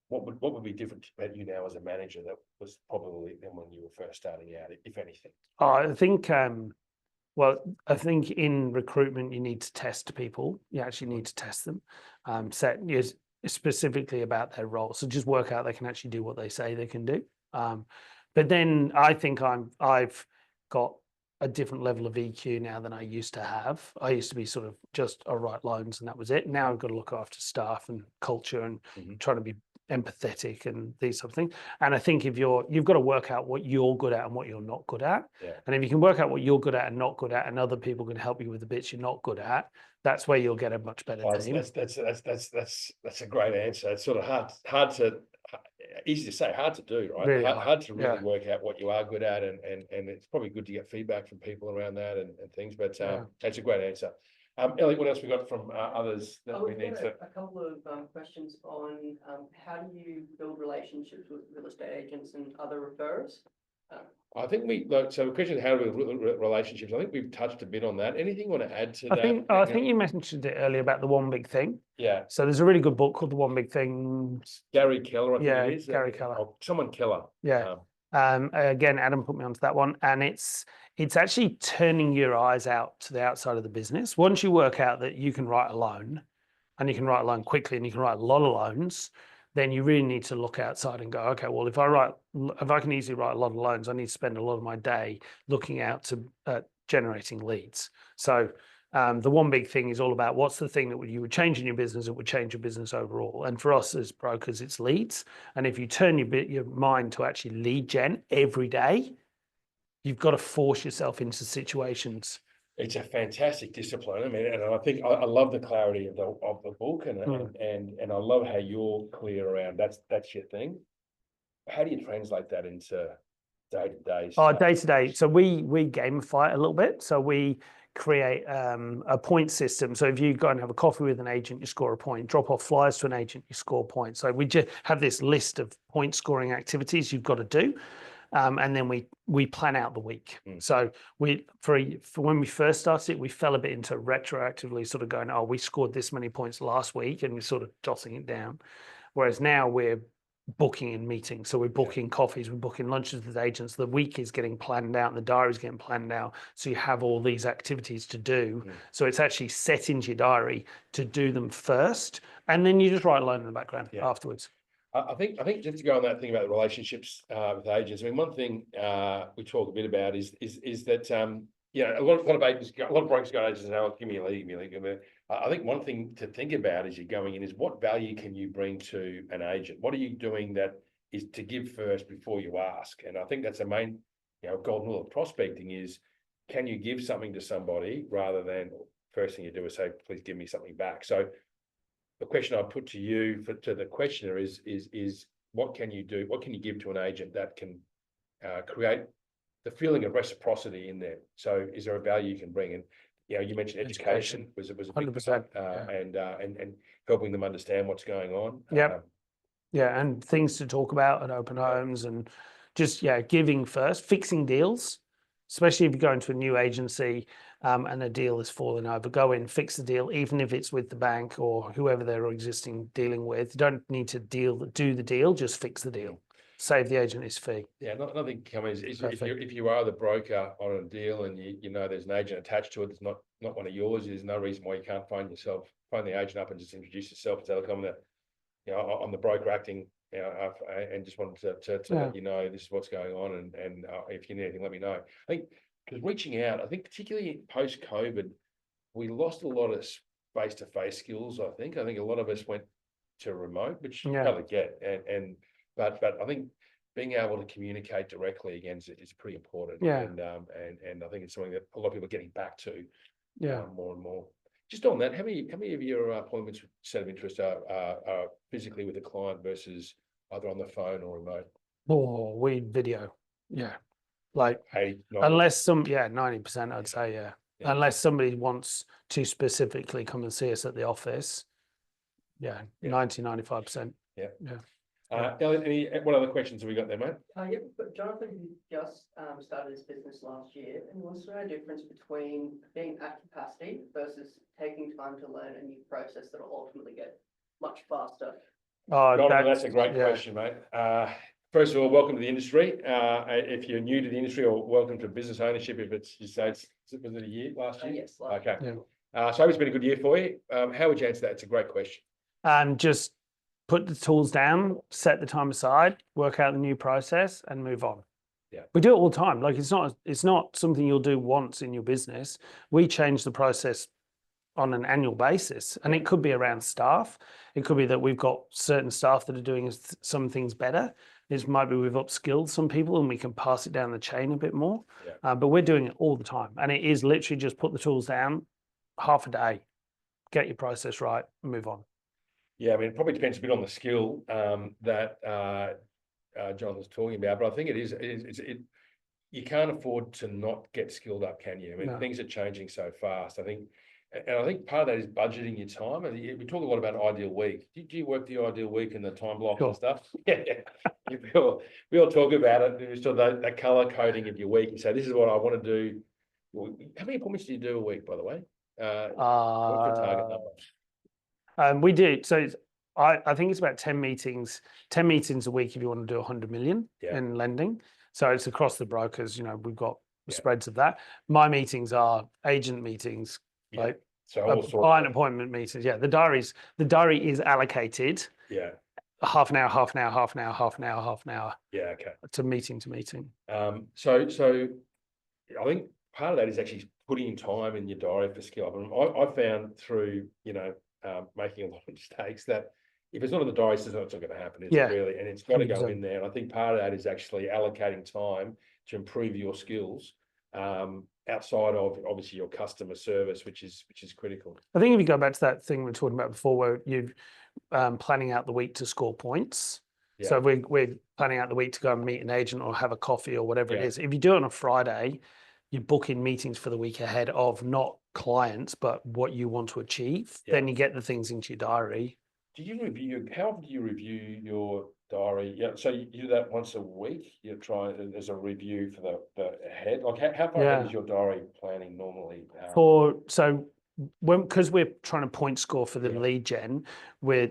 Speaker 1: what would be different about you now as a manager that was probably than when you were first starting out, if anything?
Speaker 2: I think, I think in recruitment, you need to test people. You actually need to test them, set specifically about their role. So just work out they can actually do what they say they can do. But then I think I've got a different level of EQ now than I used to have. I used to be sort of just, I write loans and that was it. Now I've got to look after staff and culture and trying to be empathetic and these sort of things. And I think if you've got to work out what you're good at and what you're not good at.
Speaker 1: Yeah.
Speaker 2: And if you can work out what you're good at and not good at, and other people can help you with the bits you're not good at, that's where you'll get a much better team.
Speaker 1: That's a great answer. It's sort of hard to easy to say, hard to do, right?
Speaker 2: Really
Speaker 1: hard to really work out what you are good at, and it's probably good to get feedback from people around that and things. But that's a great answer. Elliot, what else we got from others that we need to?
Speaker 3: A couple of questions on how do you build relationships with real estate agents and other referrers?
Speaker 1: I think so the question is how do we build relationships? I think we've touched a bit on that. Anything you want to add to that?
Speaker 2: I think you mentioned it earlier about the one big thing.
Speaker 1: Yeah.
Speaker 2: So there's a really good book called The One Big Thing.
Speaker 1: Gary Keller, I think it is.
Speaker 2: Gary Keller.
Speaker 1: Someone Keller.
Speaker 2: Yeah. Again, Adam put me onto that one, and it's actually turning your eyes out to the outside of the business. Once you work out that you can write a loan, and you can write a loan quickly, and you can write a lot of loans, then you really need to look outside and go, okay, well, if I can easily write a lot of loans, I need to spend a lot of my day looking out to generating leads. So the one big thing is all about what's the thing that you would change in your business that would change your business overall. And for us as brokers, it's leads. And if you turn your mind to actually lead gen every day, you've got to force yourself into situations.
Speaker 1: It's a fantastic discipline. I mean, and I think I love the clarity of the book, and I love how you're clear around that's your thing. How do you translate that into day-to-day stuff?
Speaker 2: Day-to-day. So we gamify it a little bit. So we create a point system. So if you go and have a coffee with an agent, you score a point. Drop off flyers to an agent, you score points. So we just have this list of point scoring activities you've got to do. And then we plan out the week. So for when we first started, we fell a bit into retroactively sort of going, oh, we scored this many points last week, and we're sort of jotting it down. Whereas now we're booking in meetings. So we're booking coffees, we're booking lunches with agents. The week is getting planned out and the diary's getting planned out. So you have all these activities to do. So it's actually set into your diary to do them first. And then you just write a loan in the background afterwards.
Speaker 1: I think just to go on that thing about the relationships with agents. I mean, one thing we talk a bit about is that a lot of agents, a lot of brokers got agents now. Give me a lead. I think one thing to think about as you're going in is what value can you bring to an agent? What are you doing that is to give first before you ask? And I think that's the main golden rule of prospecting is can you give something to somebody rather than first thing you do is say, please give me something back. So the question I put to you to the questioner is what can you do? What can you give to an agent that can create the feeling of reciprocity in there? So is there a value you can bring? And you mentioned education was a big
Speaker 2: 100%,
Speaker 1: and helping them understand what's going on.
Speaker 2: And things to talk about at open homes and just giving first, fixing deals, especially if you go into a new agency and a deal is falling over. Go in, fix the deal, even if it's with the bank or whoever they're existing dealing with. You don't need to do the deal, just fix the deal. Save the agent his fee. Yeah,
Speaker 1: nothing. If you are the broker on a deal and you know there's an agent attached to it that's not not one of yours, there's no reason why you can't phone the agent up and just introduce yourself and say, look, I'm the broker acting, and just wanted to let you know this is what's going on, and if you need anything, let me know. I think because reaching out, I think particularly post-COVID, we lost a lot of face-to-face skills. I think a lot of us went to remote, which you probably get, but I think being able to communicate directly again is pretty important. And I think it's something that a lot of people are getting back to. More and more. Just on that, how many of your appointments, set of interest, are physically with a client versus either on the phone or remote?
Speaker 2: Oh, we video. Yeah. Like
Speaker 1: 80, 90?
Speaker 2: unless 90%, I'd say, unless somebody wants to specifically come and see us at the office. 95%.
Speaker 1: What other questions have we got there, mate?
Speaker 3: But Jonathan, who just started his business last year, and was there a difference between being at capacity versus taking time to learn a new process that will ultimately get much faster?
Speaker 1: Jonathan, that's a great question, mate. First of all, welcome to the industry. If you're new to the industry, or welcome to business ownership, if it's, you say, was it a year last year?
Speaker 3: Yes.
Speaker 1: Okay. So it's been a good year for you. How would you answer that? It's a great question.
Speaker 2: Just put the tools down, set the time aside, work out the new process, and move on. We do it all the time. Like it's not something you'll do once in your business. We change the process on an annual basis, and it could be around staff. It could be that we've got certain staff that are doing some things better. It might be we've upskilled some people and we can pass it down the chain a bit more. But we're doing it all the time, and it is literally just put the tools down, half a day, get your process right, and move on.
Speaker 1: Yeah, I mean, it probably depends a bit on the skill that Jonathan's talking about, but I think you can't afford to not get skilled up, can you? I mean, things are changing so fast. I think part of that is budgeting your time. And we talk a lot about ideal week. Do you work the ideal week and the time blocks and stuff? We all talk about it. There's still that color coding of your week and say, this is what I want to do. How many appointments do you do a week, by the way? What's your target number?
Speaker 2: We do. So I think it's about 10 meetings a week if you want to do 100 million in lending. So it's across the brokers, we've got spreads of that. My meetings are agent meetings, right?
Speaker 1: So
Speaker 2: client appointment meetings. The diary is allocated. Half an hour, half an hour, half an hour, half an hour, half an hour.
Speaker 1: Okay.
Speaker 2: To meeting.
Speaker 1: So I think part of that is actually putting time in your diary for skill. I mean, I found through, making a lot of mistakes that if it's not in the diary, it's not going to happen, is it really? And it's got to go in there. And I think part of that is actually allocating time to improve your skills outside of obviously your customer service, which is critical.
Speaker 2: I think if you go back to that thing we were talking about before, where you're planning out the week to score points. So we're planning out the week to go and meet an agent or have a coffee or whatever it is. If you do it on a Friday, you're booking meetings for the week ahead of not clients, but what you want to achieve. Then you get the things into your diary.
Speaker 1: How often do you review your diary? So you do that once a week? You try as a review for the head? Like how far ahead is your diary planning normally?
Speaker 2: Because we're trying to point score for the lead gen, I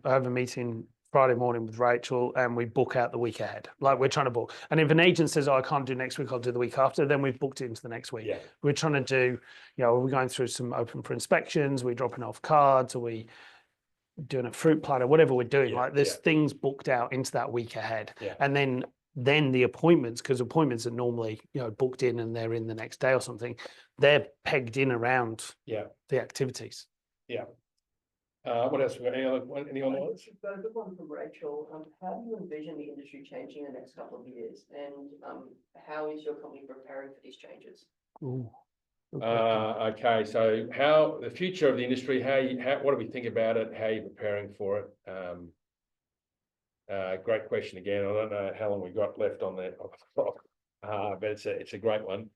Speaker 2: have a meeting Friday morning with Rachel and we book out the week ahead. Like we're trying to book. And if an agent says, I can't do next week, I'll do the week after, then we've booked it into the next week. We're trying to do, we're going through some open for inspections, we're dropping off cards, or we doing a fruit platter, whatever we're doing. There's things booked out into that week ahead. And then the appointments, because appointments are normally, booked in and they're in the next day or something, they're pegged in around the activities.
Speaker 1: What else? Any other ones?
Speaker 3: Got a good one from Rachel. How do you envision the industry changing in the next couple of years? And how is your company preparing for these changes?
Speaker 1: Okay, so how the future of the industry, what do we think about it? How are you preparing for it? Great question again. I don't know how long we've got left on the clock, but it's a great one.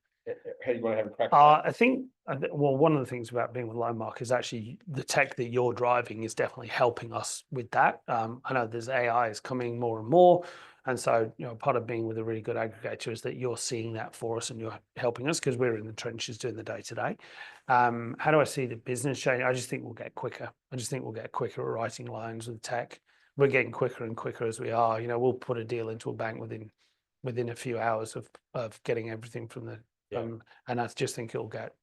Speaker 1: How do you want to have a crack?
Speaker 2: I think, one of the things about being with Loanmark is actually the tech that you're driving is definitely helping us with that. I know there's AI is coming more and more. And so, part of being with a really good aggregator is that you're seeing that for us and you're helping us because we're in the trenches doing the day-to-day. How do I see the business change? I just think we'll get quicker. At writing loans with tech. We're getting quicker and quicker as we are. We'll put a deal into a bank within a few hours of getting everything from the and I just think it'll get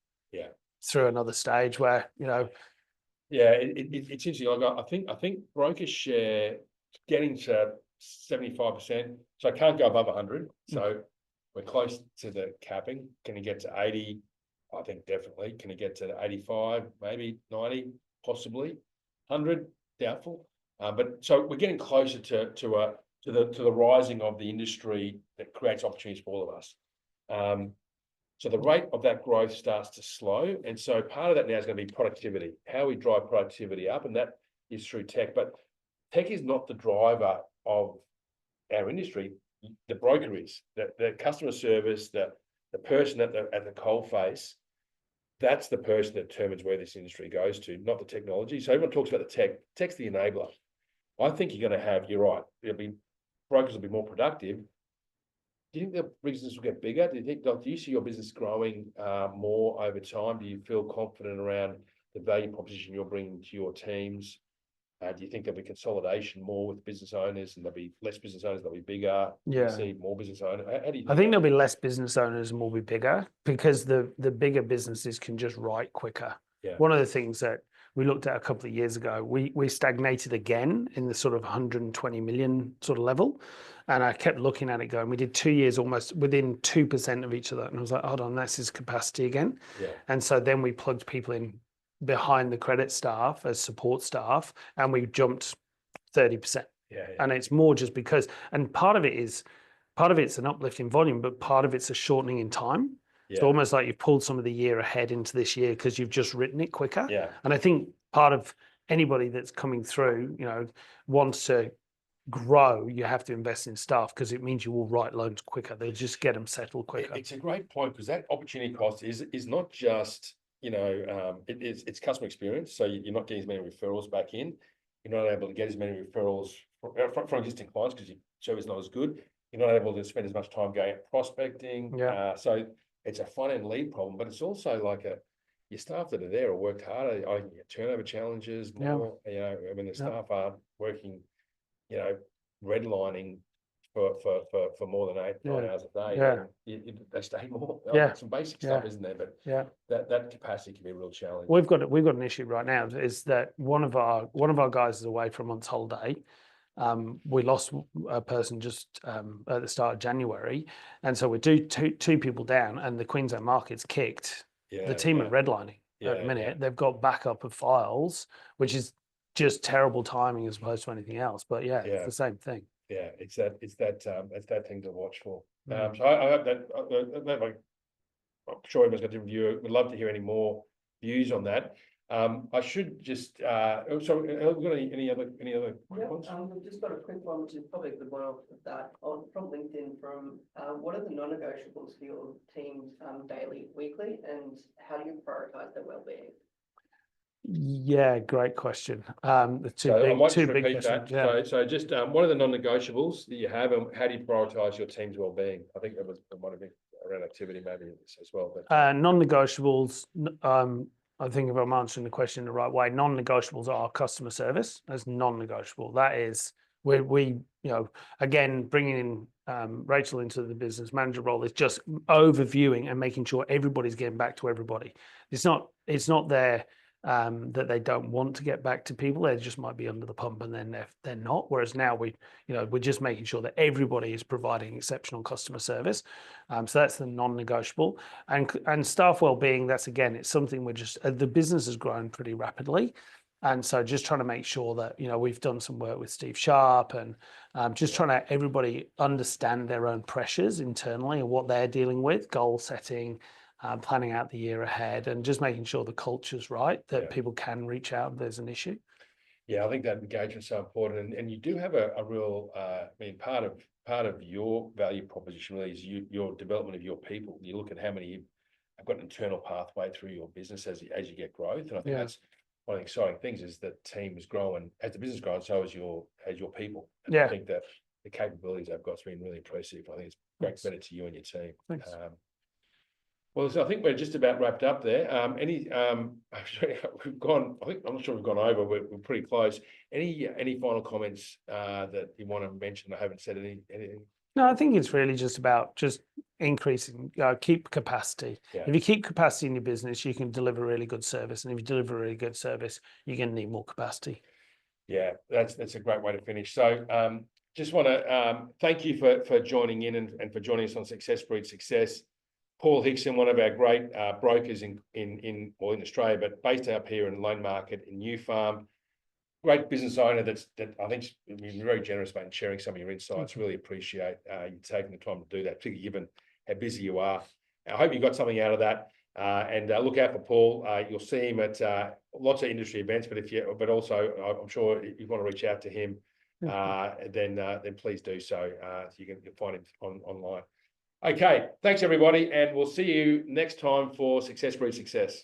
Speaker 2: through another stage where,
Speaker 1: Yeah, it's interesting. I think broker share getting to 75%. So I can't go above 100. So we're close to the capping. Can you get to 80? I think definitely. Can you get to 85? Maybe 90, possibly 100. Doubtful. But so we're getting closer to the rising of the industry that creates opportunities for all of us. So the rate of that growth starts to slow. And so part of that now is going to be productivity, how we drive productivity up. And that is through tech. But tech is not the driver of our industry. The broker is. The customer service, the person at the coalface, that's the person that determines where this industry goes to, not the technology. So everyone talks about the tech. Tech's the enabler. I think you're going to have, you're right, brokers will be more productive. Do you think the business will get bigger? Do you see your business growing more over time? Do you feel confident around the value proposition you're bringing to your teams? Do you think there'll be consolidation more with business owners, and there'll be less business owners, they'll be bigger?
Speaker 2: Yeah.
Speaker 1: You see more business owners. How do you think
Speaker 2: I think there'll be less business owners and will be bigger because the bigger businesses can just write quicker.
Speaker 1: Yeah.
Speaker 2: One of the things that we looked at a couple of years ago, we stagnated again in the sort of 120 million sort of level. And I kept looking at it going, we did 2 years almost within 2% of each of that. And I was like, hold on, this is capacity again.
Speaker 1: Yeah.
Speaker 2: And so then we plugged people in behind the credit staff as support staff, and we jumped 30%.
Speaker 1: Yeah.
Speaker 2: And it's more just because, and part of it's an uplift in volume, but part of it's a shortening in time.
Speaker 1: Yeah.
Speaker 2: So almost like you've pulled some of the year ahead into this year because you've just written it quicker.
Speaker 1: Yeah.
Speaker 2: And I think part of anybody that's coming through, wants to grow, you have to invest in staff because it means you will write loans quicker. They'll just get them settled quicker.
Speaker 1: It's a great point because that opportunity cost is not just, it's customer experience. So you're not getting as many referrals back in. You're not able to get as many referrals from existing clients because your service is not as good. You're not able to spend as much time going out prospecting.
Speaker 2: Yeah.
Speaker 1: So it's a front-end lead problem, but it's also like your staff that are there have worked harder. I can get turnover challenges more.
Speaker 2: Yeah.
Speaker 1: The staff are working, redlining for more than 9 hours a day.
Speaker 2: Yeah.
Speaker 1: They stay more.
Speaker 2: Yeah.
Speaker 1: Some basic stuff, isn't there? But that capacity can be a real challenge.
Speaker 2: We've got an issue right now is that one of our guys is away for a month's holiday. We lost a person just at the start of January, and so we're two people down, and the Queensland market's kicked. The team are redlining at the minute.
Speaker 1: Yeah.
Speaker 2: They've got backup of files, which is just terrible timing as opposed to anything else. But it's the same thing.
Speaker 1: Yeah, it's that thing to watch for.
Speaker 2: Mm.
Speaker 1: So I hope that I'm sure everyone's got a different view. We'd love to hear any more views on that. I should just so we've got any other quick ones?
Speaker 3: We've just got a quick one, which is probably the one off that from LinkedIn from what are the non-negotiables for your teams daily, weekly, and how do you prioritize their well-being?
Speaker 2: Yeah, great question. The two big questions.
Speaker 1: Yeah. So just what are the non-negotiables that you have, and how do you prioritize your team's well-being? I think that was one of the around activity maybe as well. But
Speaker 2: non-negotiables. I think if I'm answering the question the right way, non-negotiables are customer service as non-negotiable. That is we again bringing in Rachel into the business manager role is just overviewing and making sure everybody's getting back to everybody. It's not there that they don't want to get back to people. They just might be under the pump and then they're not. Whereas now we're just making sure that everybody is providing exceptional customer service. So that's the non-negotiable. And staff well-being, that's again, it's something the business has grown pretty rapidly. And so just trying to make sure that, we've done some work with Steve Sharp and just trying to everybody understand their own pressures internally and what they're dealing with, goal setting, planning out the year ahead, and just making sure the culture's right, that people can reach out if there's an issue.
Speaker 1: Yeah, I think that engagement's so important, and you do have a real. Part of your value proposition really is your development of your people. You look at how many have got an internal pathway through your business as you get growth, and I think that's one of the exciting things is that team is growing as the business grows, so as your people. And I think that the capabilities they've got's been really impressive. I think it's great credit to you and your team.
Speaker 2: Thanks.
Speaker 1: Well, so I think we're just about wrapped up there. We've gone. I'm not sure we've gone over. We're pretty close. Any final comments that you want to mention? I haven't said anything.
Speaker 2: No, I think it's really just about just increasing, keep capacity.
Speaker 1: Yeah.
Speaker 2: If you keep capacity in your business, you can deliver really good service. And if you deliver really good service, you're going to need more capacity.
Speaker 1: Yeah, that's a great way to finish. So just want to thank you for joining in and for joining us on Success Breeds Success. Paul Hixon, one of our great brokers in Australia, but based up here in Loan Market in New Farm. Great business owner that I think's been very generous, mate, in sharing some of your insights. Really appreciate you taking the time to do that, particularly given how busy you are. I hope you got something out of that. And look out for Paul. You'll see him at lots of industry events, but also I'm sure if you want to reach out to him, then please do so. You can find him online. Okay, thanks everybody, and we'll see you next time for Success Breeds Success.